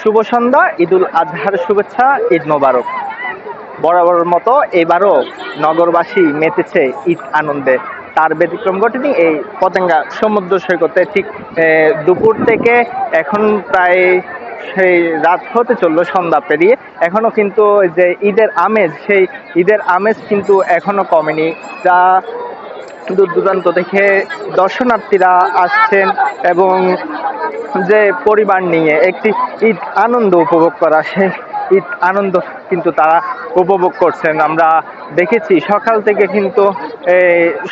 শুভ সন্ধ্যা, ঈদুল আজহার শুভেচ্ছা, ঈদ মোবারক। বরাবরের মতো এবারও নগরবাসী মেতেছে ঈদ আনন্দে। তার ব্যতিক্রম ঘটেনি এই পতেঙ্গা সমুদ্র সৈকতে। ঠিক দুপুর থেকে এখন প্রায় সেই রাত হতে চললো, সন্ধ্যা পেরিয়ে। এখনো কিন্তু যে ঈদের আমেজ, সেই ঈদের আমেজ কিন্তু এখনো কমেনি। যা দূর দূরান্ত থেকে দর্শনার্থীরা আসছেন এবং যে পরিবার নিয়ে একটি ঈদ আনন্দ উপভোগ করা, সেই ঈদ আনন্দ কিন্তু তারা উপভোগ করছেন। আমরা দেখেছি সকাল থেকে কিন্তু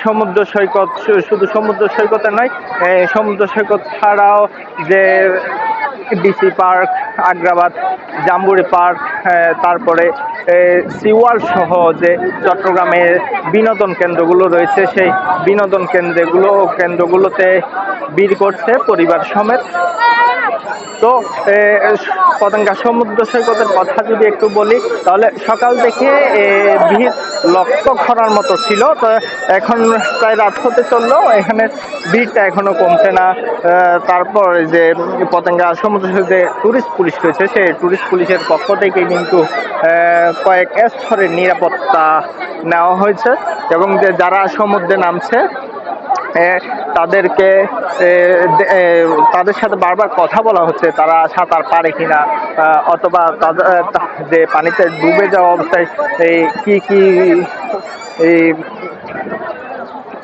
সমুদ্র সৈকত, শুধু সমুদ্র সৈকতে নয়, সমুদ্র সৈকত ছাড়াও যে DC park, Agrabad jamboree park, তারপরে সিওয়ার্ল্ড সহ যে চট্টগ্রামের বিনোদন কেন্দ্রগুলো রয়েছে, সেই বিনোদন কেন্দ্রগুলোতে ভিড় করছে পরিবার সমেত। তো পতেঙ্গা সমুদ্র সৈকতের কথা যদি একটু বলি, তাহলে সকাল থেকে ভিড় লক্ষ্য করার মতো ছিল। তো এখন প্রায় রাত হতে চললো, এখানে ভিড়টা এখনো কমছে না। তারপর যে পতেঙ্গা সমুদ্র সৈকতে টুরিস্ট পুলিশ রয়েছে, সেই টুরিস্ট পুলিশের পক্ষ থেকে কিন্তু কয়েক স্তরের নিরাপত্তা নেওয়া হয়েছে এবং যে যারা সমুদ্রে নামছে তাদেরকে তাদের সাথে বারবার কথা বলা হচ্ছে তারা সাঁতার পারে কিনা, অথবা তাদের যে পানিতে ডুবে যাওয়া অবস্থায় কি কি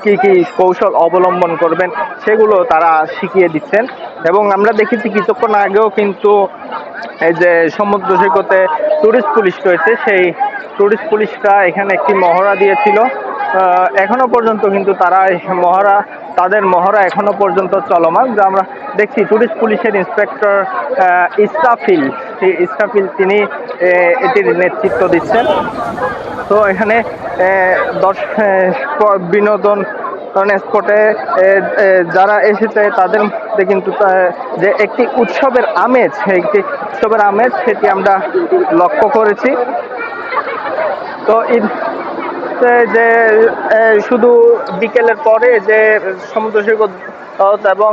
কি কি কৌশল অবলম্বন করবেন সেগুলো তারা শিখিয়ে দিচ্ছেন। এবং আমরা দেখেছি কিছুক্ষণ আগেও কিন্তু এই যে সমুদ্র সৈকতে টুরিস্ট পুলিশ রয়েছে, সেই টুরিস্ট পুলিশরা এখানে একটি মহড়া দিয়েছিল। এখনো পর্যন্ত কিন্তু তারা তাদের মহড়া এখনো পর্যন্ত চলমান। যা আমরা দেখছি টুরিস্ট পুলিশের ইন্সপেক্টর ইসরাফিল তিনি এটির নেতৃত্ব দিচ্ছেন। তো এখানে বিনোদন স্পটে যারা এসেছে তাদের মধ্যে কিন্তু যে একটি উৎসবের আমেজ সেটি আমরা লক্ষ্য করেছি। তো যে শুধু বিকেলের পরে যে সমুদ্র সৈকত এবং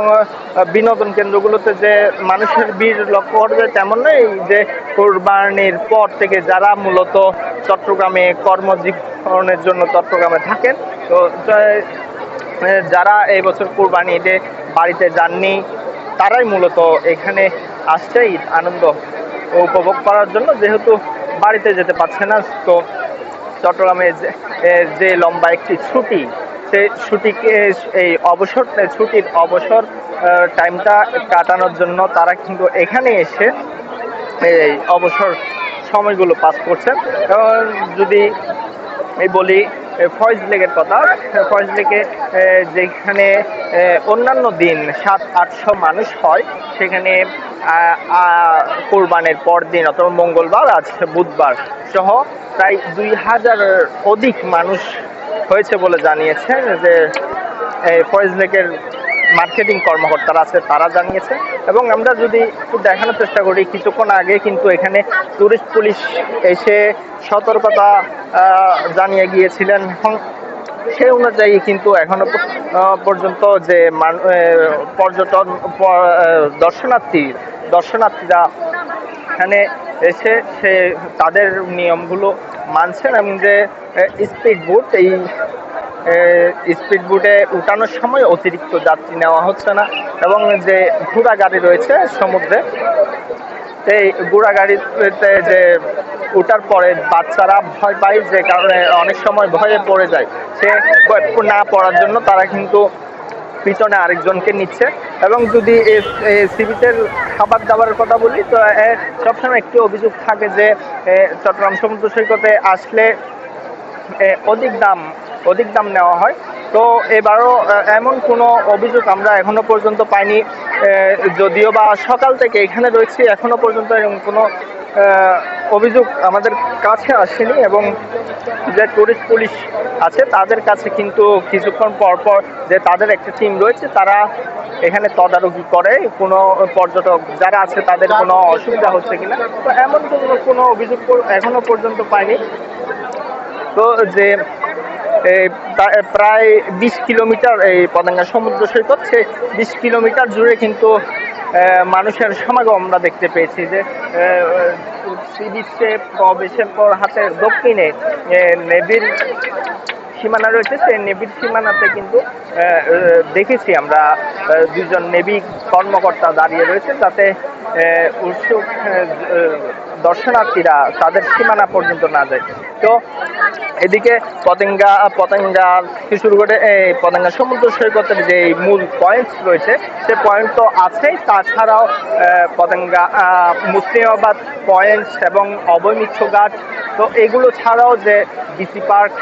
বিনোদন কেন্দ্রগুলোতে যে মানুষের ভিড় লক্ষ্য করা যায় তেমন নয়। যে কোরবানির পর থেকে যারা মূলত চট্টগ্রামে কর্মজীবনের জন্য চট্টগ্রামে থাকেন, তো যারা এই বছর কোরবানি ঈদে বাড়িতে যাননি তারাই মূলত এখানে আসছে ঈদ আনন্দ উপভোগ করার জন্য, যেহেতু বাড়িতে যেতে পারছে না। তো চট্টগ্রামে যে লম্বা একটি ছুটি, সেই ছুটিকে ছুটির অবসর টাইমটা কাটানোর জন্য তারা কিন্তু এখানে এসে এই অবসর সময়গুলো পাস করছেন। এবং যদি বলি ফয়েজ লেকের কথা, ফয়েজ লেকে যেখানে অন্যান্য দিন 700-800 মানুষ হয়, সেখানে কোরবানের পর দিন অথবা মঙ্গলবার, আজ বুধবার সহ প্রায় 2000 অধিক মানুষ হয়েছে বলে জানিয়েছেন যে ফয়েজ লেকের মার্কেটিং কর্মকর্তারা আছে তারা জানিয়েছে। এবং আমরা যদি একটু দেখানোর চেষ্টা করি, কিছুক্ষণ আগে কিন্তু এখানে টুরিস্ট পুলিশ এসে সতর্কতা জানিয়ে গিয়েছিলেন এবং সেই অনুযায়ী কিন্তু এখনো পর্যন্ত যে পর্যটন দর্শনার্থীরা এখানে এসে তাদের নিয়মগুলো মানছেন। এবং যে স্পিড বোটে উঠানোর সময় অতিরিক্ত যাত্রী নেওয়া হচ্ছে না। এবং যে ঘোড়া গাড়ি রয়েছে সমুদ্রে, এই ঘোড়া গাড়িতে যে ওঠার পরে বাচ্চারা ভয় পায়, যে কারণে অনেক সময় ভয়ে পড়ে যায়, সে না পড়ার জন্য তারা কিন্তু পিছনে আরেকজনকে নিচ্ছে। এবং যদি সিবিচের খাবার দাবারের কথা বলি, তো সবসময় একটি অভিযোগ থাকে যে চট্টগ্রাম সমুদ্র সৈকতে আসলে অধিক দাম নেওয়া হয়। তো এবারও এমন কোনো অভিযোগ আমরা এখনো পর্যন্ত পাইনি, যদিও বা সকাল থেকে এখানে রয়েছি, এখনো পর্যন্ত এরকম কোনো অভিযোগ আমাদের কাছে আসেনি। এবং যে টুরিস্ট পুলিশ আছে তাদের কাছে কিন্তু কিছুক্ষণ পর যে তাদের একটা টিম রয়েছে, তারা এখানে তদারকি করে কোনো পর্যটক যারা আছে তাদের কোনো অসুবিধা হচ্ছে কিনা। তো এমন কোনো অভিযোগ এখনো পর্যন্ত পাইনি। তো যে প্রায় 20 কিলোমিটার এই পতেঙ্গা সমুদ্র সৈকত, সে 20 কিলোমিটার জুড়ে কিন্তু মানুষের সমাগম আমরা দেখতে পেয়েছি। যে সি বিচে প্রবেশের পর হাতের দক্ষিণে নেভির সীমানা রয়েছে, সেই নেভির সীমানাতে কিন্তু দেখেছি আমরা দুজন নেভি কর্মকর্তা দাঁড়িয়ে রয়েছে, যাতে উৎসুক দর্শনার্থীরা তাদের সীমানা পর্যন্ত না যায়। তো এদিকে পতেঙ্গা থেকে শুরু করে পতেঙ্গা সমুদ্র সৈকতের যে মূল পয়েন্ট রয়েছে, সে পয়েন্ট তো আছেই, তাছাড়াও পতেঙ্গা মুসলিমাবাদ পয়েন্ট এবং অবৈমিত্র ঘাট, তো এগুলো ছাড়াও যে ডিসি পার্ক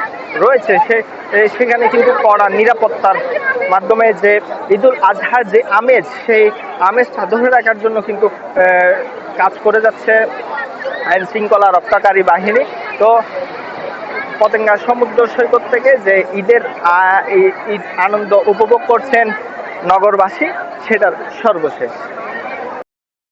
রয়েছে, সেখানে কিন্তু কড়া নিরাপত্তার মাধ্যমে যে ঈদুল আজহার যে আমেজ, সেই আমেজটা ধরে রাখার জন্য কিন্তু কাজ করে যাচ্ছে আইন শৃঙ্খলা রক্ষাকারী বাহিনী। তো পতেঙ্গা সমুদ্র সৈকত থেকে যে ঈদ আনন্দ উপভোগ করছেন নগরবাসী, সেটার সর্বশেষ।